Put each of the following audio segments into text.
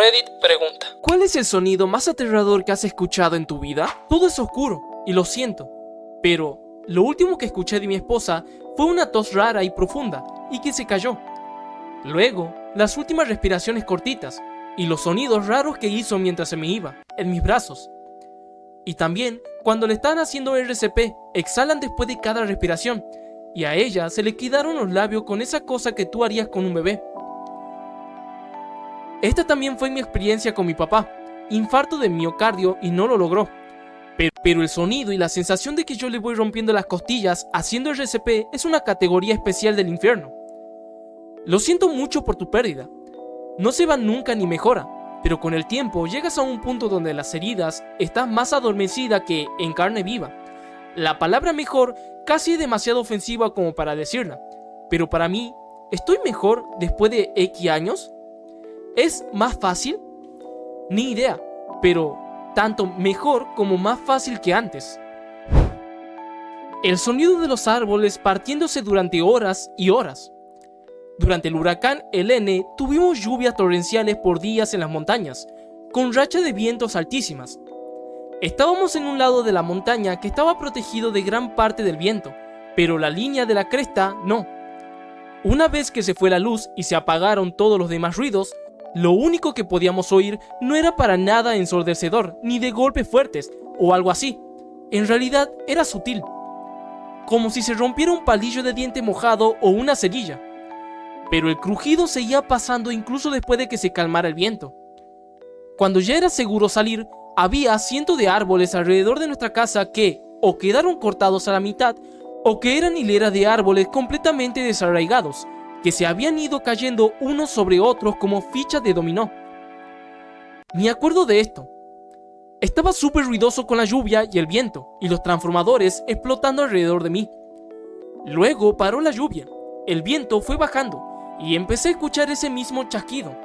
Reddit pregunta: ¿cuál es el sonido más aterrador que has escuchado en tu vida? Todo es oscuro, y lo siento, pero lo último que escuché de mi esposa fue una tos rara y profunda, y que se cayó. Luego, las últimas respiraciones cortitas, y los sonidos raros que hizo mientras se me iba, en mis brazos. Y también, cuando le están haciendo RCP, exhalan después de cada respiración, y a ella se le quedaron los labios con esa cosa que tú harías con un bebé. Esta también fue mi experiencia con mi papá, infarto de miocardio y no lo logró. Pero el sonido y la sensación de que yo le voy rompiendo las costillas haciendo RCP es una categoría especial del infierno. Lo siento mucho por tu pérdida. No se va nunca ni mejora, pero con el tiempo llegas a un punto donde las heridas están más adormecidas que en carne viva. La palabra mejor casi es demasiado ofensiva como para decirla, pero para mí, ¿estoy mejor después de X años? ¿Es más fácil? Ni idea, pero tanto mejor como más fácil que antes. El sonido de los árboles partiéndose durante horas y horas. Durante el huracán Helene tuvimos lluvias torrenciales por días en las montañas, con rachas de vientos altísimas. Estábamos en un lado de la montaña que estaba protegido de gran parte del viento, pero la línea de la cresta no. Una vez que se fue la luz y se apagaron todos los demás ruidos, lo único que podíamos oír no era para nada ensordecedor, ni de golpes fuertes, o algo así. En realidad era sutil, como si se rompiera un palillo de diente mojado o una cerilla. Pero el crujido seguía pasando incluso después de que se calmara el viento. Cuando ya era seguro salir, había cientos de árboles alrededor de nuestra casa que o quedaron cortados a la mitad, o que eran hileras de árboles completamente desarraigados, que se habían ido cayendo unos sobre otros como fichas de dominó. Me acuerdo de esto. Estaba súper ruidoso con la lluvia y el viento, y los transformadores explotando alrededor de mí. Luego paró la lluvia, el viento fue bajando, y empecé a escuchar ese mismo chasquido.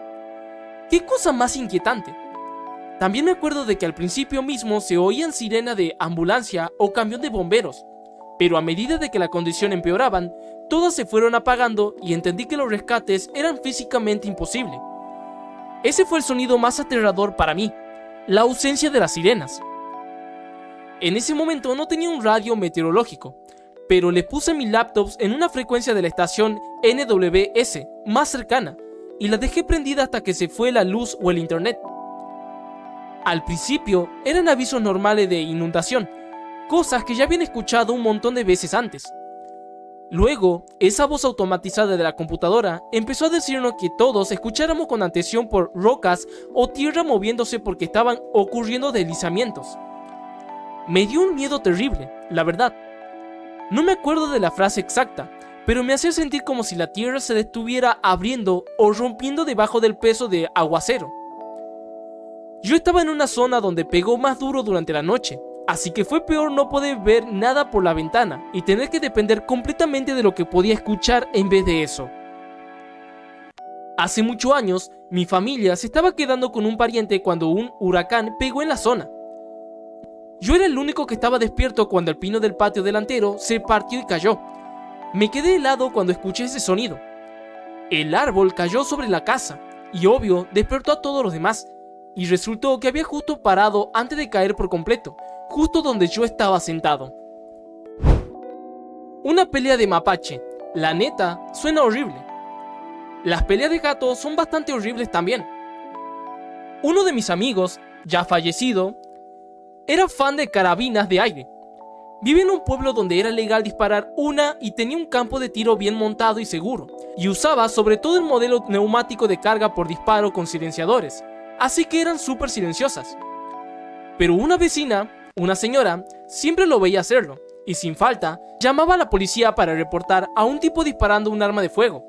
¡Qué cosa más inquietante! También me acuerdo de que al principio mismo se oían sirenas de ambulancia o camión de bomberos, pero a medida de que la condición empeoraban, todas se fueron apagando y entendí que los rescates eran físicamente imposibles. Ese fue el sonido más aterrador para mí, la ausencia de las sirenas. En ese momento no tenía un radio meteorológico, pero le puse mi laptop en una frecuencia de la estación NWS más cercana y la dejé prendida hasta que se fue la luz o el internet. Al principio eran avisos normales de inundación, cosas que ya habían escuchado un montón de veces antes. Luego, esa voz automatizada de la computadora empezó a decirnos que todos escucháramos con atención por rocas o tierra moviéndose porque estaban ocurriendo deslizamientos. Me dio un miedo terrible, la verdad. No me acuerdo de la frase exacta, pero me hacía sentir como si la tierra se estuviera abriendo o rompiendo debajo del peso de aguacero. Yo estaba en una zona donde pegó más duro durante la noche, así que fue peor no poder ver nada por la ventana y tener que depender completamente de lo que podía escuchar en vez de eso. Hace muchos años, mi familia se estaba quedando con un pariente cuando un huracán pegó en la zona. Yo era el único que estaba despierto cuando el pino del patio delantero se partió y cayó. Me quedé helado cuando escuché ese sonido. El árbol cayó sobre la casa y obvio despertó a todos los demás, y resultó que había justo parado antes de caer por completo, justo donde yo estaba sentado. Una pelea de mapache, la neta, suena horrible. Las peleas de gatos son bastante horribles también. Uno de mis amigos, ya fallecido, era fan de carabinas de aire. Vivía en un pueblo donde era legal disparar una y tenía un campo de tiro bien montado y seguro, y usaba sobre todo el modelo neumático de carga por disparo con silenciadores, así que eran súper silenciosas. Pero una vecina, una señora, siempre lo veía hacerlo, y sin falta, llamaba a la policía para reportar a un tipo disparando un arma de fuego.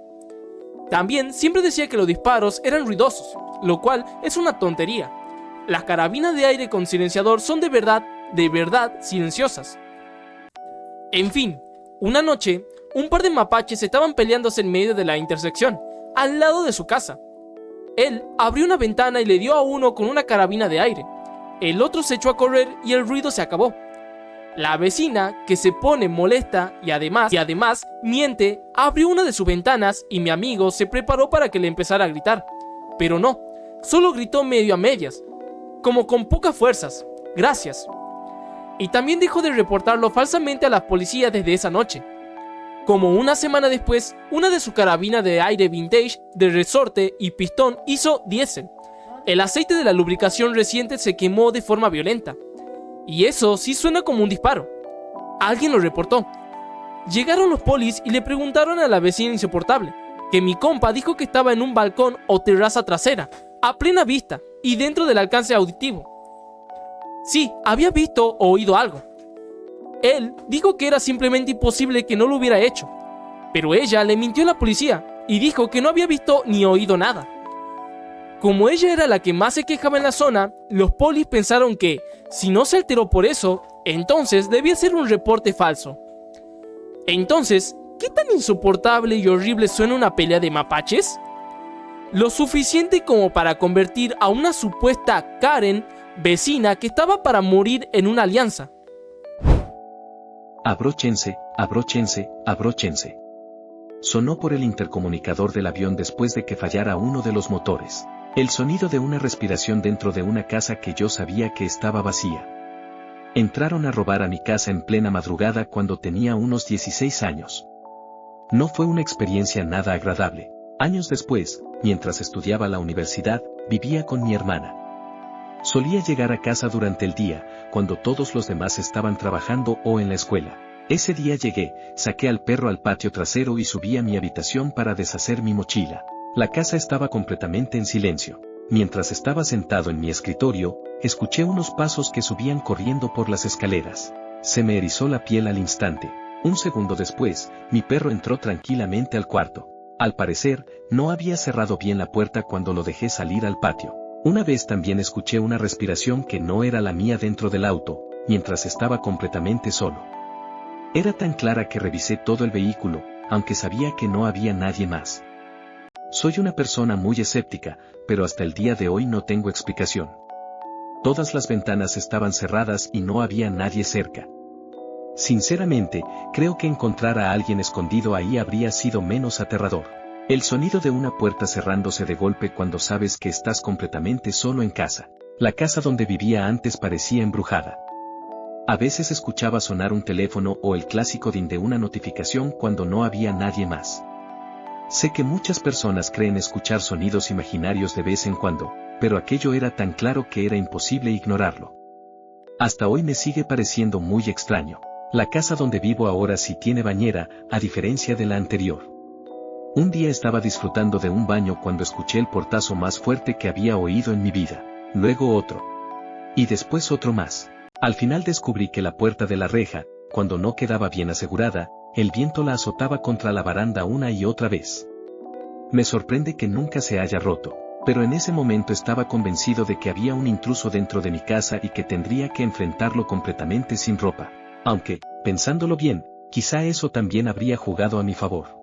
También siempre decía que los disparos eran ruidosos, lo cual es una tontería. Las carabinas de aire con silenciador son de verdad silenciosas. En fin, una noche, un par de mapaches estaban peleándose en medio de la intersección, al lado de su casa. Él abrió una ventana y le dio a uno con una carabina de aire. El otro se echó a correr y el ruido se acabó. La vecina, que se pone molesta y además miente, abrió una de sus ventanas y mi amigo se preparó para que le empezara a gritar. Pero no, Solo gritó medio a medias, como con pocas fuerzas, gracias. Y también dejó de reportarlo falsamente a la policía desde esa noche. Como una semana después, una de sus carabinas de aire vintage de resorte y pistón hizo diésel. El aceite de la lubricación reciente se quemó de forma violenta. Y eso sí suena como un disparo. Alguien lo reportó. Llegaron los polis y le preguntaron a la vecina insoportable, que mi compa dijo que estaba en un balcón o terraza trasera, a plena vista y dentro del alcance auditivo. Sí, había visto o oído algo. Él dijo que era simplemente imposible que no lo hubiera hecho, pero ella le mintió a la policía y dijo que no había visto ni oído nada. Como ella era la que más se quejaba en la zona, los polis pensaron que, si no se alteró por eso, entonces debía ser un reporte falso. Entonces, ¿qué tan insoportable y horrible suena una pelea de mapaches? Lo suficiente como para convertir a una supuesta Karen vecina que estaba para morir en una alianza. Abróchense, abróchense, abróchense. Sonó por el intercomunicador del avión después de que fallara uno de los motores. El sonido de una respiración dentro de una casa que yo sabía que estaba vacía. Entraron a robar a mi casa en plena madrugada cuando tenía unos 16 años. No fue una experiencia nada agradable. Años después, mientras estudiaba la universidad, vivía con mi hermana. Solía llegar a casa durante el día, cuando todos los demás estaban trabajando o en la escuela. Ese día llegué, saqué al perro al patio trasero y subí a mi habitación para deshacer mi mochila. La casa estaba completamente en silencio. Mientras estaba sentado en mi escritorio, escuché unos pasos que subían corriendo por las escaleras. Se me erizó la piel al instante. Un segundo después, mi perro entró tranquilamente al cuarto. Al parecer, no había cerrado bien la puerta cuando lo dejé salir al patio. Una vez también escuché una respiración que no era la mía dentro del auto, mientras estaba completamente solo. Era tan clara que revisé todo el vehículo, aunque sabía que no había nadie más. Soy una persona muy escéptica, pero hasta el día de hoy no tengo explicación. Todas las ventanas estaban cerradas y no había nadie cerca. Sinceramente, creo que encontrar a alguien escondido ahí habría sido menos aterrador. El sonido de una puerta cerrándose de golpe cuando sabes que estás completamente solo en casa. La casa donde vivía antes parecía embrujada. A veces escuchaba sonar un teléfono o el clásico ding de una notificación cuando no había nadie más. Sé que muchas personas creen escuchar sonidos imaginarios de vez en cuando, pero aquello era tan claro que era imposible ignorarlo. Hasta hoy me sigue pareciendo muy extraño. La casa donde vivo ahora sí tiene bañera, a diferencia de la anterior. Un día estaba disfrutando de un baño cuando escuché el portazo más fuerte que había oído en mi vida, luego otro. Y después otro más. Al final descubrí que la puerta de la reja, cuando no quedaba bien asegurada, el viento la azotaba contra la baranda una y otra vez. Me sorprende que nunca se haya roto, pero en ese momento estaba convencido de que había un intruso dentro de mi casa y que tendría que enfrentarlo completamente sin ropa. Aunque, pensándolo bien, quizá eso también habría jugado a mi favor.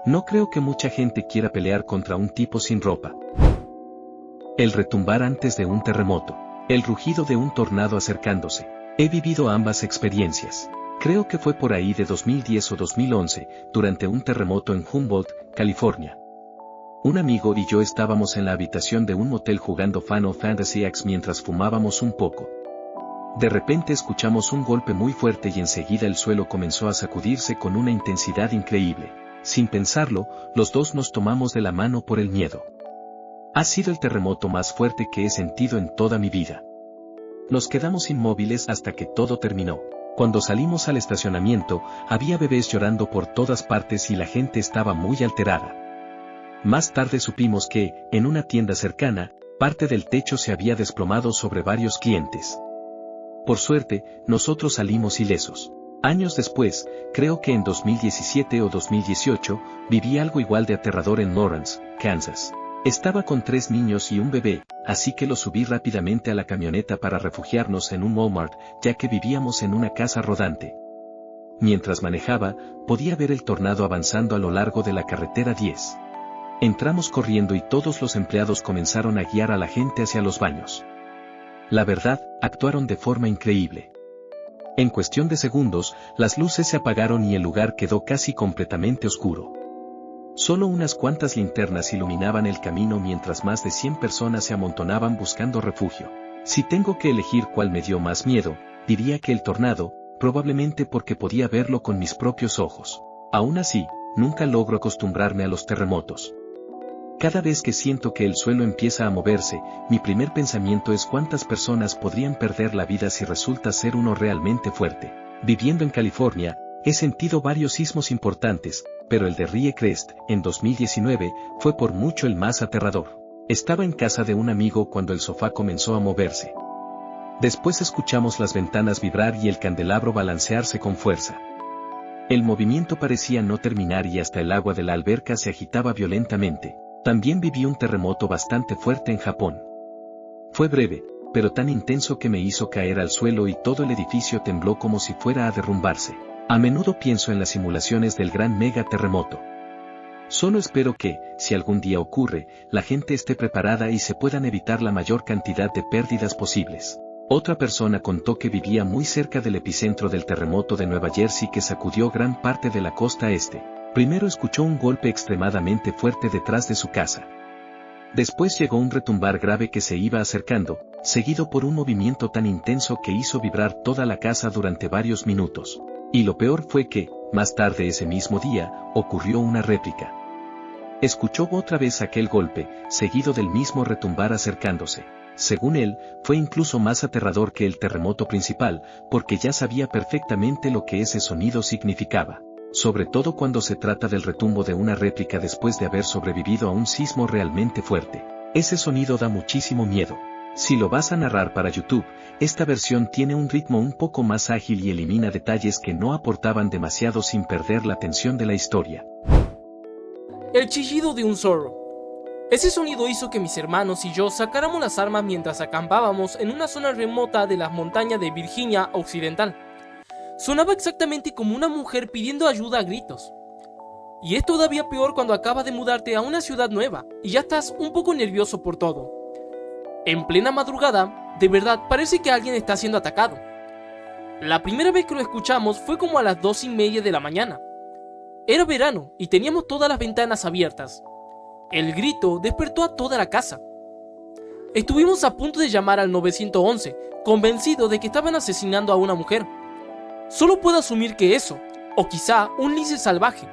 No creo que mucha gente quiera pelear contra un tipo sin ropa. El retumbar antes de un terremoto. El rugido de un tornado acercándose. He vivido ambas experiencias. Creo que fue por ahí de 2010 o 2011, durante un terremoto en Humboldt, California. Un amigo y yo estábamos en la habitación de un motel jugando Final Fantasy X mientras fumábamos un poco. De repente escuchamos un golpe muy fuerte y enseguida el suelo comenzó a sacudirse con una intensidad increíble. Sin pensarlo, los dos nos tomamos de la mano por el miedo. Ha sido el terremoto más fuerte que he sentido en toda mi vida. Nos quedamos inmóviles hasta que todo terminó. Cuando salimos al estacionamiento, había bebés llorando por todas partes y la gente estaba muy alterada. Más tarde supimos que, en una tienda cercana, parte del techo se había desplomado sobre varios clientes. Por suerte, nosotros salimos ilesos. Años después, creo que en 2017 o 2018, viví algo igual de aterrador en Lawrence, Kansas. Estaba con 3 niños y un bebé, así que los subí rápidamente a la camioneta para refugiarnos en un Walmart, ya que vivíamos en una casa rodante. Mientras manejaba, podía ver el tornado avanzando a lo largo de la carretera 10. Entramos corriendo y todos los empleados comenzaron a guiar a la gente hacia los baños. La verdad, actuaron de forma increíble. En cuestión de segundos, las luces se apagaron y el lugar quedó casi completamente oscuro. Solo unas cuantas linternas iluminaban el camino mientras más de 100 personas se amontonaban buscando refugio. Si tengo que elegir cuál me dio más miedo, diría que el tornado, probablemente porque podía verlo con mis propios ojos. Aún así, nunca logro acostumbrarme a los terremotos. Cada vez que siento que el suelo empieza a moverse, mi primer pensamiento es cuántas personas podrían perder la vida si resulta ser uno realmente fuerte. Viviendo en California, he sentido varios sismos importantes, pero el de Rie Crest, en 2019, fue por mucho el más aterrador. Estaba en casa de un amigo cuando el sofá comenzó a moverse. Después escuchamos las ventanas vibrar y el candelabro balancearse con fuerza. El movimiento parecía no terminar y hasta el agua de la alberca se agitaba violentamente. También viví un terremoto bastante fuerte en Japón. Fue breve, pero tan intenso que me hizo caer al suelo y todo el edificio tembló como si fuera a derrumbarse. A menudo pienso en las simulaciones del gran mega terremoto. Solo espero que, si algún día ocurre, la gente esté preparada y se puedan evitar la mayor cantidad de pérdidas posibles. Otra persona contó que vivía muy cerca del epicentro del terremoto de Nueva Jersey que sacudió gran parte de la costa este. Primero escuchó un golpe extremadamente fuerte detrás de su casa. Después llegó un retumbar grave que se iba acercando, seguido por un movimiento tan intenso que hizo vibrar toda la casa durante varios minutos. Y lo peor fue que, más tarde ese mismo día, ocurrió una réplica. Escuchó otra vez aquel golpe, seguido del mismo retumbar acercándose. Según él, fue incluso más aterrador que el terremoto principal, porque ya sabía perfectamente lo que ese sonido significaba. Sobre todo cuando se trata del retumbo de una réplica después de haber sobrevivido a un sismo realmente fuerte. Ese sonido da muchísimo miedo. Si lo vas a narrar para YouTube, esta versión tiene un ritmo un poco más ágil y elimina detalles que no aportaban demasiado sin perder la tensión de la historia. El chillido de un zorro. Ese sonido hizo que mis hermanos y yo sacáramos las armas mientras acampábamos en una zona remota de las montañas de Virginia Occidental. Sonaba exactamente como una mujer pidiendo ayuda a gritos. Y es todavía peor cuando acabas de mudarte a una ciudad nueva y ya estás un poco nervioso por todo. En plena madrugada, de verdad parece que alguien está siendo atacado. La primera vez que lo escuchamos fue como a las 2:30 de la mañana. Era verano y teníamos todas las ventanas abiertas. El grito despertó a toda la casa. Estuvimos a punto de llamar al 911, convencidos de que estaban asesinando a una mujer. Solo puedo asumir que eso, o quizá un lince salvaje,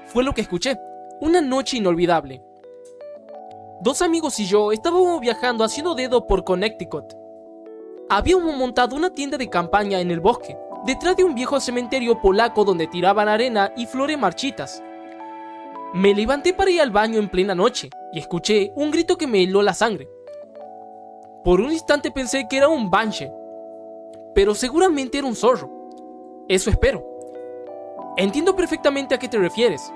fue lo que escuché. Una noche inolvidable. 2 amigos y yo estábamos viajando haciendo dedo por Connecticut. Habíamos montado una tienda de campaña en el bosque, detrás de un viejo cementerio polaco donde tiraban arena y flores marchitas. Me levanté para ir al baño en plena noche y escuché un grito que me heló la sangre. Por un instante pensé que era un banshee, pero seguramente era un zorro. Eso espero. Entiendo perfectamente a qué te refieres.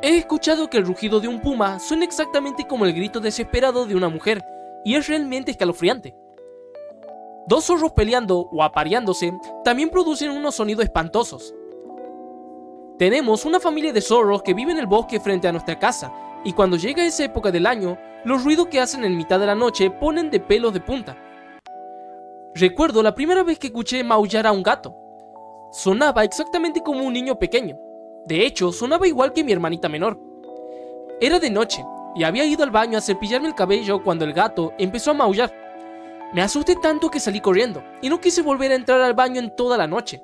He escuchado que el rugido de un puma suena exactamente como el grito desesperado de una mujer, y es realmente escalofriante. 2 zorros peleando o apareándose también producen unos sonidos espantosos. Tenemos una familia de zorros que vive en el bosque frente a nuestra casa, y cuando llega esa época del año, los ruidos que hacen en mitad de la noche ponen de pelos de punta. Recuerdo la primera vez que escuché maullar a un gato. Sonaba exactamente como un niño pequeño. De hecho, sonaba igual que mi hermanita menor. Era de noche, y había ido al baño a cepillarme el cabello cuando el gato empezó a maullar. Me asusté tanto que salí corriendo, y no quise volver a entrar al baño en toda la noche.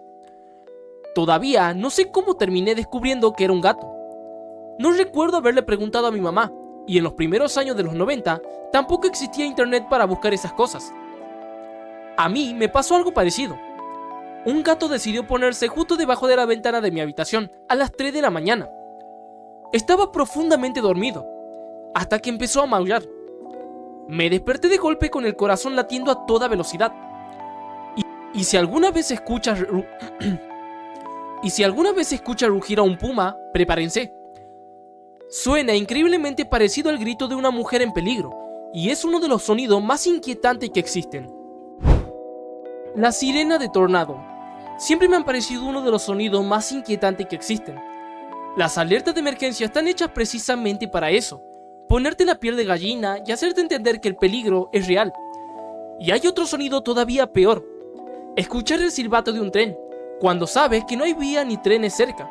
Todavía no sé cómo terminé descubriendo que era un gato. No recuerdo haberle preguntado a mi mamá, y en los primeros años de los 90 tampoco existía internet para buscar esas cosas. A mí me pasó algo parecido. Un gato decidió ponerse justo debajo de la ventana de mi habitación a las 3 de la mañana. Estaba profundamente dormido, hasta que empezó a maullar. Me desperté de golpe con el corazón latiendo a toda velocidad. Y si alguna vez escuchas rugir a un puma, prepárense. Suena increíblemente parecido al grito de una mujer en peligro, y es uno de los sonidos más inquietantes que existen. La sirena de tornado. Siempre me han parecido uno de los sonidos más inquietantes que existen. Las alertas de emergencia están hechas precisamente para eso, ponerte la piel de gallina y hacerte entender que el peligro es real. Y hay otro sonido todavía peor: escuchar el silbato de un tren, cuando sabes que no hay vía ni trenes cerca.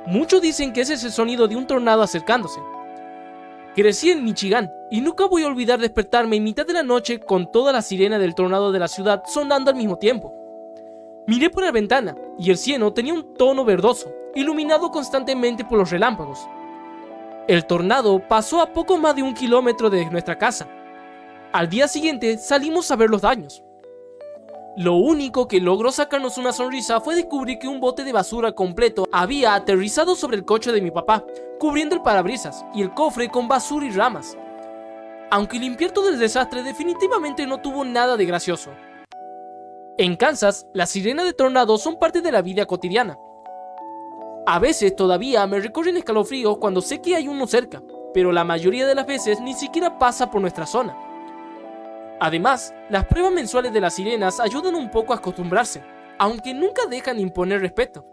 Muchos dicen que ese es el sonido de un tornado acercándose. Crecí en Michigan y nunca voy a olvidar despertarme en mitad de la noche con toda la sirena del tornado de la ciudad sonando al mismo tiempo. Miré por la ventana y el cielo tenía un tono verdoso, iluminado constantemente por los relámpagos. El tornado pasó a poco más de 1 kilómetro de nuestra casa. Al día siguiente salimos a ver los daños. Lo único que logró sacarnos una sonrisa fue descubrir que un bote de basura completo había aterrizado sobre el coche de mi papá, cubriendo el parabrisas y el cofre con basura y ramas. Aunque limpiar todo el desastre definitivamente no tuvo nada de gracioso. En Kansas, las sirenas de tornado son parte de la vida cotidiana. A veces todavía me recorren escalofríos cuando sé que hay uno cerca, pero la mayoría de las veces ni siquiera pasa por nuestra zona. Además, las pruebas mensuales de las sirenas ayudan un poco a acostumbrarse, aunque nunca dejan de imponer respeto.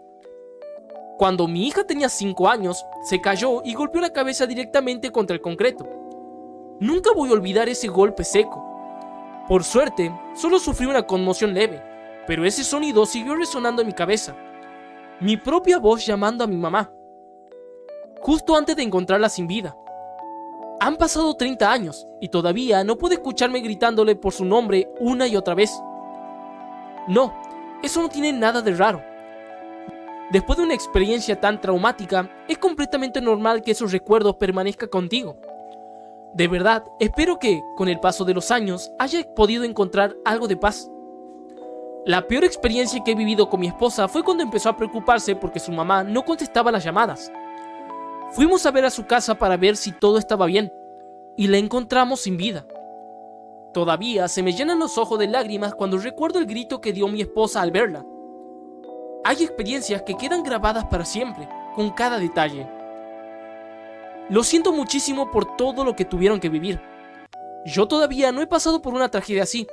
Cuando mi hija tenía 5 años, se cayó y golpeó la cabeza directamente contra el concreto. Nunca voy a olvidar ese golpe seco. Por suerte, solo sufrí una conmoción leve, pero ese sonido siguió resonando en mi cabeza. Mi propia voz llamando a mi mamá, justo antes de encontrarla sin vida. Han pasado 30 años y todavía no puedo escucharme gritándole por su nombre una y otra vez. No, eso no tiene nada de raro. Después de una experiencia tan traumática, es completamente normal que esos recuerdos permanezcan contigo. De verdad, espero que, con el paso de los años, haya podido encontrar algo de paz. La peor experiencia que he vivido con mi esposa fue cuando empezó a preocuparse porque su mamá no contestaba las llamadas. Fuimos a ver a su casa para ver si todo estaba bien, y la encontramos sin vida. Todavía se me llenan los ojos de lágrimas cuando recuerdo el grito que dio mi esposa al verla. Hay experiencias que quedan grabadas para siempre, con cada detalle. Lo siento muchísimo por todo lo que tuvieron que vivir. Yo todavía no he pasado por una tragedia así,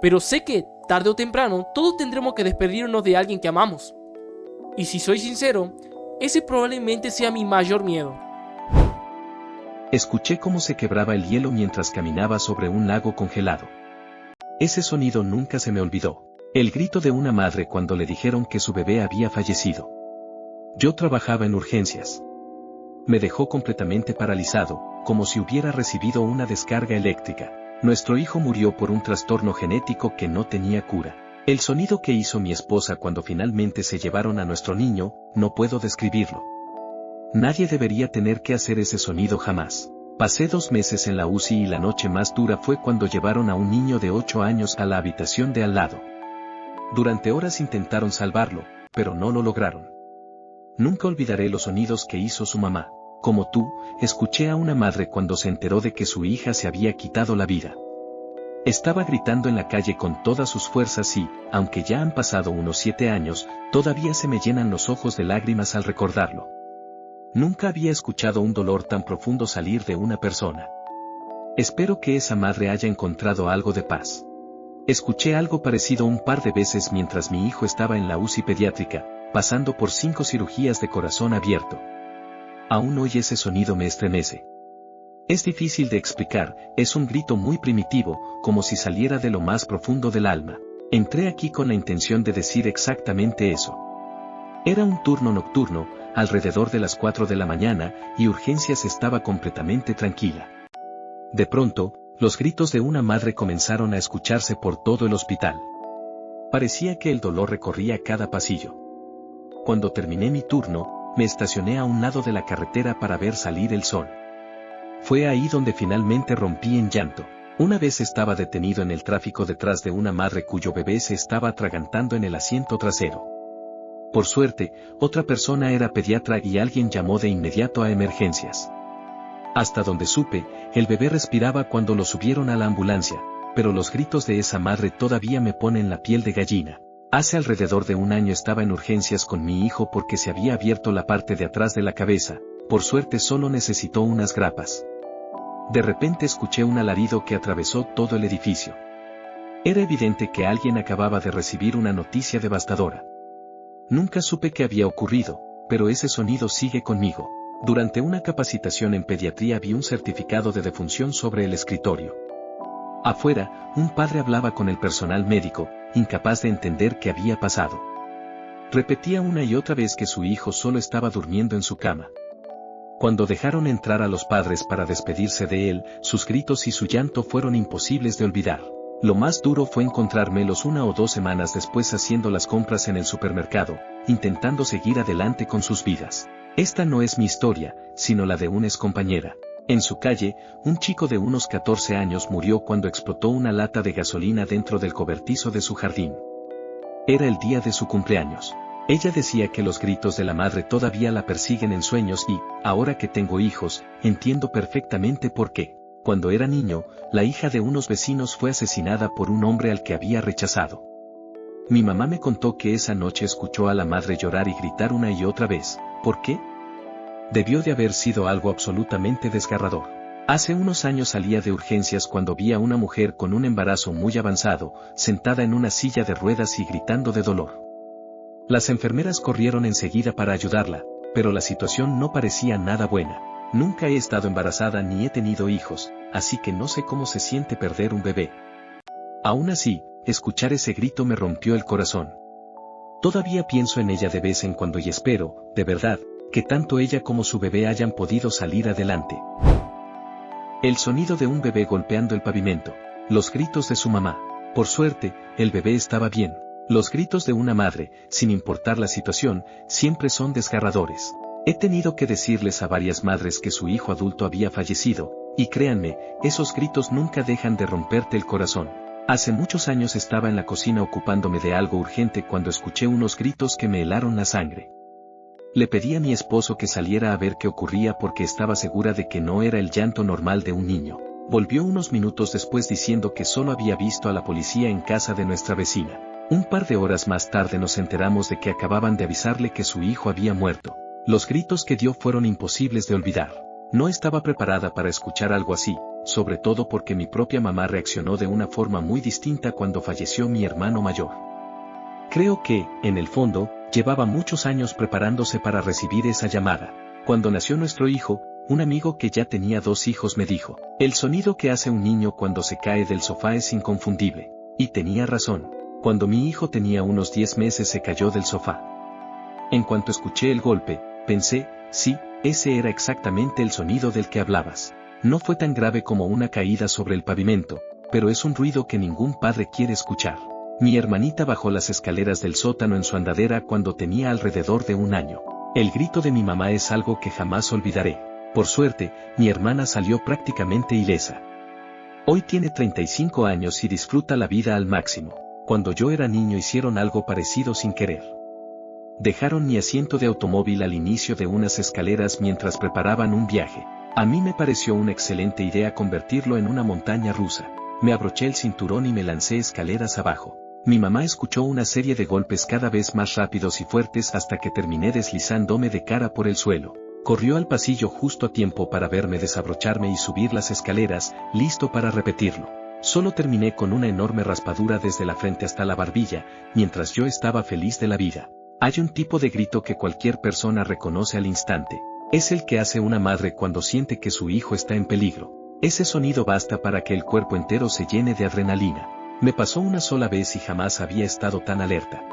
pero sé que, tarde o temprano, todos tendremos que despedirnos de alguien que amamos. Y si soy sincero, ese probablemente sea mi mayor miedo. Escuché cómo se quebraba el hielo mientras caminaba sobre un lago congelado. Ese sonido nunca se me olvidó. El grito de una madre cuando le dijeron que su bebé había fallecido. Yo trabajaba en urgencias. Me dejó completamente paralizado, como si hubiera recibido una descarga eléctrica. Nuestro hijo murió por un trastorno genético que no tenía cura. El sonido que hizo mi esposa cuando finalmente se llevaron a nuestro niño, no puedo describirlo. Nadie debería tener que hacer ese sonido jamás. Pasé 2 meses en la UCI y la noche más dura fue cuando llevaron a un niño de 8 años a la habitación de al lado. Durante horas intentaron salvarlo, pero no lo lograron. Nunca olvidaré los sonidos que hizo su mamá. Como tú, escuché a una madre cuando se enteró de que su hija se había quitado la vida. Estaba gritando en la calle con todas sus fuerzas y, aunque ya han pasado unos 7 años, todavía se me llenan los ojos de lágrimas al recordarlo. Nunca había escuchado un dolor tan profundo salir de una persona. Espero que esa madre haya encontrado algo de paz. Escuché algo parecido un par de veces mientras mi hijo estaba en la UCI pediátrica, pasando por 5 cirugías de corazón abierto. Aún hoy ese sonido me estremece. Es difícil de explicar, es un grito muy primitivo, como si saliera de lo más profundo del alma. Entré aquí con la intención de decir exactamente eso. Era un turno nocturno, alrededor de las 4 de la mañana, y urgencias estaba completamente tranquila. De pronto, los gritos de una madre comenzaron a escucharse por todo el hospital. Parecía que el dolor recorría cada pasillo. Cuando terminé mi turno, me estacioné a un lado de la carretera para ver salir el sol. Fue ahí donde finalmente rompí en llanto. Una vez estaba detenido en el tráfico detrás de una madre cuyo bebé se estaba atragantando en el asiento trasero. Por suerte, otra persona era pediatra y alguien llamó de inmediato a emergencias. Hasta donde supe, el bebé respiraba cuando lo subieron a la ambulancia, pero los gritos de esa madre todavía me ponen la piel de gallina. Hace alrededor de 1 año estaba en urgencias con mi hijo porque se había abierto la parte de atrás de la cabeza, por suerte solo necesitó unas grapas. De repente escuché un alarido que atravesó todo el edificio. Era evidente que alguien acababa de recibir una noticia devastadora. Nunca supe qué había ocurrido, pero ese sonido sigue conmigo. Durante una capacitación en pediatría vi un certificado de defunción sobre el escritorio. Afuera, un padre hablaba con el personal médico, incapaz de entender qué había pasado. Repetía una y otra vez que su hijo solo estaba durmiendo en su cama. Cuando dejaron entrar a los padres para despedirse de él, sus gritos y su llanto fueron imposibles de olvidar. Lo más duro fue encontrármelos 1 o 2 semanas después haciendo las compras en el supermercado, intentando seguir adelante con sus vidas. Esta no es mi historia, sino la de una excompañera. En su calle, un chico de unos 14 años murió cuando explotó una lata de gasolina dentro del cobertizo de su jardín. Era el día de su cumpleaños. Ella decía que los gritos de la madre todavía la persiguen en sueños y, ahora que tengo hijos, entiendo perfectamente por qué. Cuando era niño, la hija de unos vecinos fue asesinada por un hombre al que había rechazado. Mi mamá me contó que esa noche escuchó a la madre llorar y gritar una y otra vez. ¿Por qué? Debió de haber sido algo absolutamente desgarrador. Hace unos años salía de urgencias cuando vi a una mujer con un embarazo muy avanzado, sentada en una silla de ruedas y gritando de dolor. Las enfermeras corrieron enseguida para ayudarla, pero la situación no parecía nada buena. Nunca he estado embarazada ni he tenido hijos, así que no sé cómo se siente perder un bebé. Aún así, escuchar ese grito me rompió el corazón. Todavía pienso en ella de vez en cuando y espero, de verdad, que tanto ella como su bebé hayan podido salir adelante. El sonido de un bebé golpeando el pavimento, los gritos de su mamá. Por suerte, el bebé estaba bien. Los gritos de una madre, sin importar la situación, siempre son desgarradores. He tenido que decirles a varias madres que su hijo adulto había fallecido, y créanme, esos gritos nunca dejan de romperte el corazón. Hace muchos años estaba en la cocina ocupándome de algo urgente cuando escuché unos gritos que me helaron la sangre. Le pedí a mi esposo que saliera a ver qué ocurría porque estaba segura de que no era el llanto normal de un niño. Volvió unos minutos después diciendo que solo había visto a la policía en casa de nuestra vecina. Un par de horas más tarde nos enteramos de que acababan de avisarle que su hijo había muerto. Los gritos que dio fueron imposibles de olvidar. No estaba preparada para escuchar algo así, sobre todo porque mi propia mamá reaccionó de una forma muy distinta cuando falleció mi hermano mayor. Creo que, en el fondo, llevaba muchos años preparándose para recibir esa llamada. Cuando nació nuestro hijo, un amigo que ya tenía 2 hijos me dijo, el sonido que hace un niño cuando se cae del sofá es inconfundible. Y tenía razón. Cuando mi hijo tenía unos 10 meses se cayó del sofá. En cuanto escuché el golpe, pensé, sí, ese era exactamente el sonido del que hablabas. No fue tan grave como una caída sobre el pavimento, pero es un ruido que ningún padre quiere escuchar. Mi hermanita bajó las escaleras del sótano en su andadera cuando tenía alrededor de 1 año. El grito de mi mamá es algo que jamás olvidaré. Por suerte, mi hermana salió prácticamente ilesa. Hoy tiene 35 años y disfruta la vida al máximo. Cuando yo era niño hicieron algo parecido sin querer. Dejaron mi asiento de automóvil al inicio de unas escaleras mientras preparaban un viaje. A mí me pareció una excelente idea convertirlo en una montaña rusa. Me abroché el cinturón y me lancé escaleras abajo. Mi mamá escuchó una serie de golpes cada vez más rápidos y fuertes hasta que terminé deslizándome de cara por el suelo. Corrió al pasillo justo a tiempo para verme desabrocharme y subir las escaleras, listo para repetirlo. Solo terminé con una enorme raspadura desde la frente hasta la barbilla, mientras yo estaba feliz de la vida. Hay un tipo de grito que cualquier persona reconoce al instante. Es el que hace una madre cuando siente que su hijo está en peligro. Ese sonido basta para que el cuerpo entero se llene de adrenalina. Me pasó una sola vez y jamás había estado tan alerta.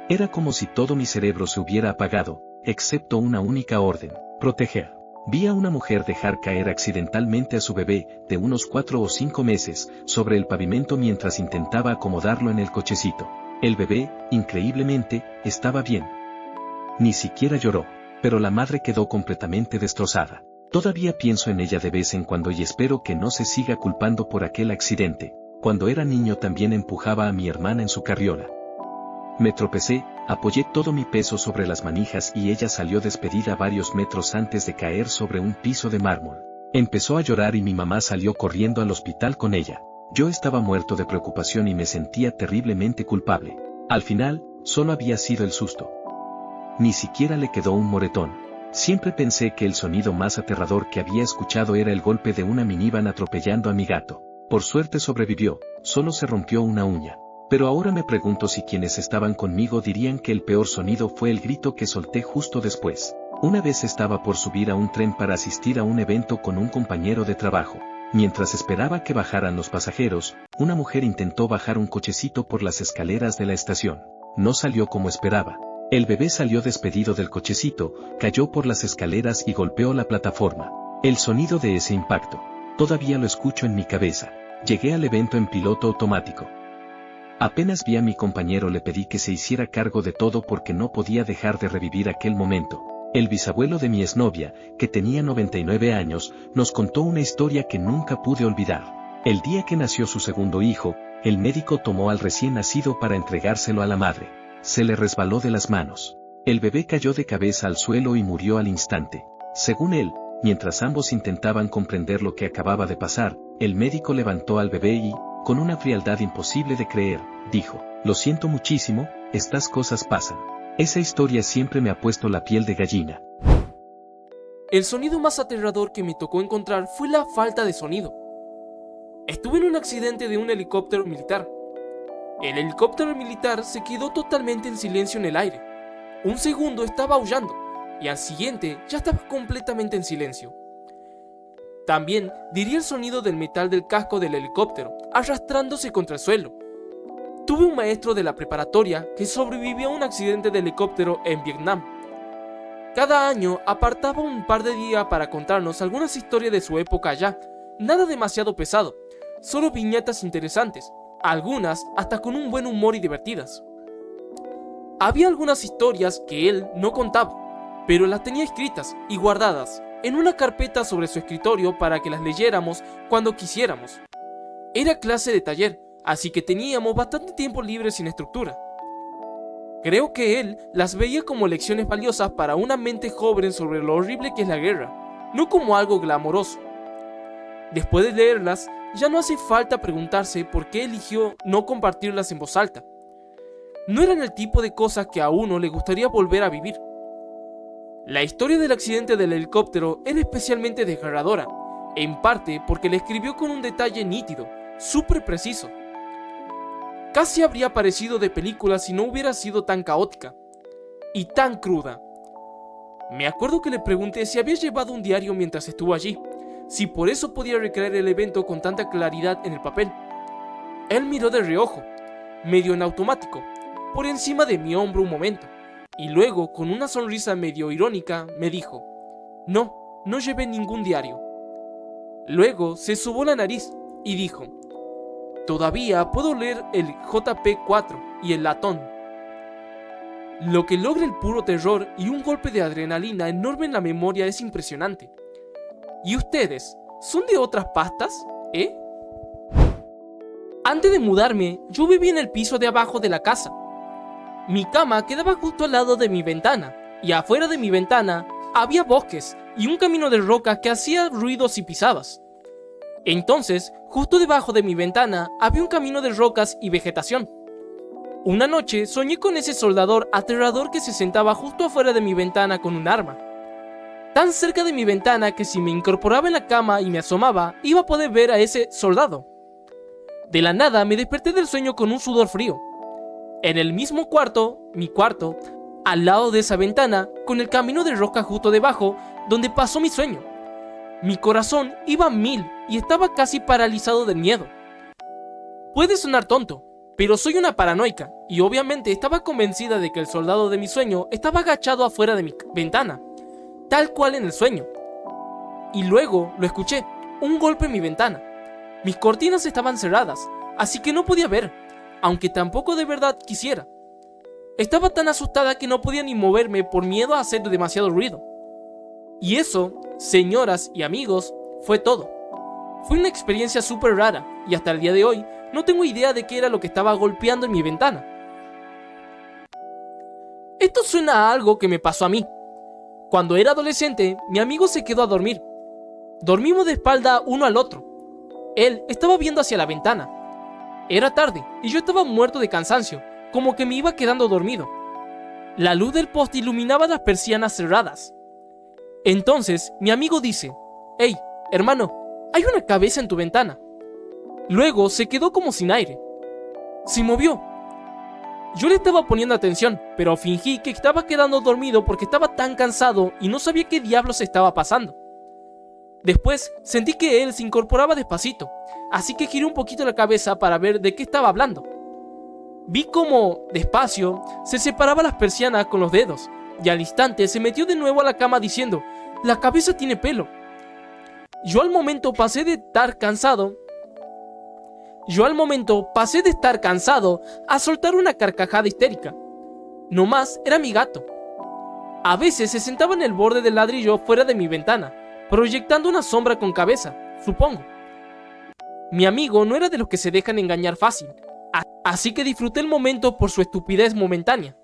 Era como si todo mi cerebro se hubiera apagado, excepto una única orden: proteger. Vi a una mujer dejar caer accidentalmente a su bebé, de unos 4 o 5 meses, sobre el pavimento mientras intentaba acomodarlo en el cochecito. El bebé, increíblemente, estaba bien. Ni siquiera lloró, pero la madre quedó completamente destrozada. Todavía pienso en ella de vez en cuando y espero que no se siga culpando por aquel accidente. Cuando era niño también empujaba a mi hermana en su carriola. Me tropecé, apoyé todo mi peso sobre las manijas y ella salió despedida varios metros antes de caer sobre un piso de mármol. Empezó a llorar y mi mamá salió corriendo al hospital con ella. Yo estaba muerto de preocupación y me sentía terriblemente culpable. Al final, solo había sido el susto. Ni siquiera le quedó un moretón. Siempre pensé que el sonido más aterrador que había escuchado era el golpe de una minivan atropellando a mi gato. Por suerte sobrevivió, solo se rompió una uña. Pero ahora me pregunto si quienes estaban conmigo dirían que el peor sonido fue el grito que solté justo después. Una vez estaba por subir a un tren para asistir a un evento con un compañero de trabajo. Mientras esperaba que bajaran los pasajeros, una mujer intentó bajar un cochecito por las escaleras de la estación. No salió como esperaba. El bebé salió despedido del cochecito, cayó por las escaleras y golpeó la plataforma. El sonido de ese impacto. Todavía lo escucho en mi cabeza. Llegué al evento en piloto automático. Apenas vi a mi compañero le pedí que se hiciera cargo de todo porque no podía dejar de revivir aquel momento. El bisabuelo de mi exnovia, que tenía 99 años, nos contó una historia que nunca pude olvidar. El día que nació su segundo hijo, el médico tomó al recién nacido para entregárselo a la madre. Se le resbaló de las manos. El bebé cayó de cabeza al suelo y murió al instante. Según él, mientras ambos intentaban comprender lo que acababa de pasar, el médico levantó al bebé y, con una frialdad imposible de creer, dijo: «Lo siento muchísimo, estas cosas pasan». Esa historia siempre me ha puesto la piel de gallina. El sonido más aterrador que me tocó encontrar fue la falta de sonido. Estuve en un accidente de un helicóptero militar. El helicóptero militar se quedó totalmente en silencio en el aire. Un segundo estaba aullando y al siguiente ya estaba completamente en silencio. También diría el sonido del metal del casco del helicóptero arrastrándose contra el suelo. Tuve un maestro de la preparatoria que sobrevivió a un accidente de helicóptero en Vietnam. Cada año apartaba un par de días para contarnos algunas historias de su época allá, nada demasiado pesado, solo viñetas interesantes, algunas hasta con un buen humor y divertidas. Había algunas historias que él no contaba, pero las tenía escritas y guardadas en una carpeta sobre su escritorio para que las leyéramos cuando quisiéramos. Era clase de taller, así que teníamos bastante tiempo libre sin estructura. Creo que él las veía como lecciones valiosas para una mente joven sobre lo horrible que es la guerra, no como algo glamoroso. Después de leerlas, ya no hace falta preguntarse por qué eligió no compartirlas en voz alta. No eran el tipo de cosas que a uno le gustaría volver a vivir. La historia del accidente del helicóptero era especialmente desgarradora, en parte porque la escribió con un detalle nítido, súper preciso. Casi habría parecido de película si no hubiera sido tan caótica y tan cruda. Me acuerdo que le pregunté si había llevado un diario mientras estuvo allí, si por eso podía recrear el evento con tanta claridad en el papel. Él miró de reojo, medio en automático, por encima de mi hombro un momento, y luego, con una sonrisa medio irónica, me dijo: «No, no llevé ningún diario». Luego se sobó la nariz y dijo: «Todavía puedo leer el JP4 y el latón». Lo que logra el puro terror y un golpe de adrenalina enorme en la memoria es impresionante. ¿Y ustedes? ¿Son de otras pastas? ¿Eh? Antes de mudarme, yo vivía en el piso de abajo de la casa. Mi cama quedaba justo al lado de mi ventana, y afuera de mi ventana había bosques y un camino de rocas que hacía ruido si pisabas. Entonces, justo debajo de mi ventana había un camino de rocas y vegetación. Una noche soñé con ese soldador aterrador que se sentaba justo afuera de mi ventana con un arma. Tan cerca de mi ventana que si me incorporaba en la cama y me asomaba, iba a poder ver a ese soldado. De la nada me desperté del sueño con un sudor frío. En el mismo cuarto, mi cuarto, al lado de esa ventana, con el camino de roca justo debajo, donde pasó mi sueño. Mi corazón iba a 1000 y estaba casi paralizado del miedo. Puede sonar tonto, pero soy una paranoica y obviamente estaba convencida de que el soldado de mi sueño estaba agachado afuera de mi ventana, tal cual en el sueño. Y luego lo escuché, un golpe en mi ventana. Mis cortinas estaban cerradas, así que no podía ver, aunque tampoco de verdad quisiera. Estaba tan asustada que no podía ni moverme por miedo a hacer demasiado ruido. Y eso, señoras y amigos, fue todo. Fue una experiencia súper rara y hasta el día de hoy no tengo idea de qué era lo que estaba golpeando en mi ventana. Esto suena a algo que me pasó a mí. Cuando era adolescente, mi amigo se quedó a dormir. Dormimos de espalda uno al otro. Él estaba viendo hacia la ventana. Era tarde y yo estaba muerto de cansancio, como que me iba quedando dormido. La luz del poste iluminaba las persianas cerradas. Entonces mi amigo dice: «Hey, hermano, hay una cabeza en tu ventana». Luego se quedó como sin aire. Se movió. Yo le estaba poniendo atención, pero fingí que estaba quedando dormido porque estaba tan cansado y no sabía qué diablos estaba pasando. Después sentí que él se incorporaba despacito, así que giré un poquito la cabeza para ver de qué estaba hablando. Vi cómo, despacio, se separaba las persianas con los dedos, y al instante se metió de nuevo a la cama diciendo: «La cabeza tiene pelo». Yo al momento pasé de estar cansado a soltar una carcajada histérica. No más, era mi gato. A veces se sentaba en el borde del ladrillo fuera de mi ventana, proyectando una sombra con cabeza, supongo. Mi amigo no era de los que se dejan engañar fácil, así que disfruté el momento por su estupidez momentánea.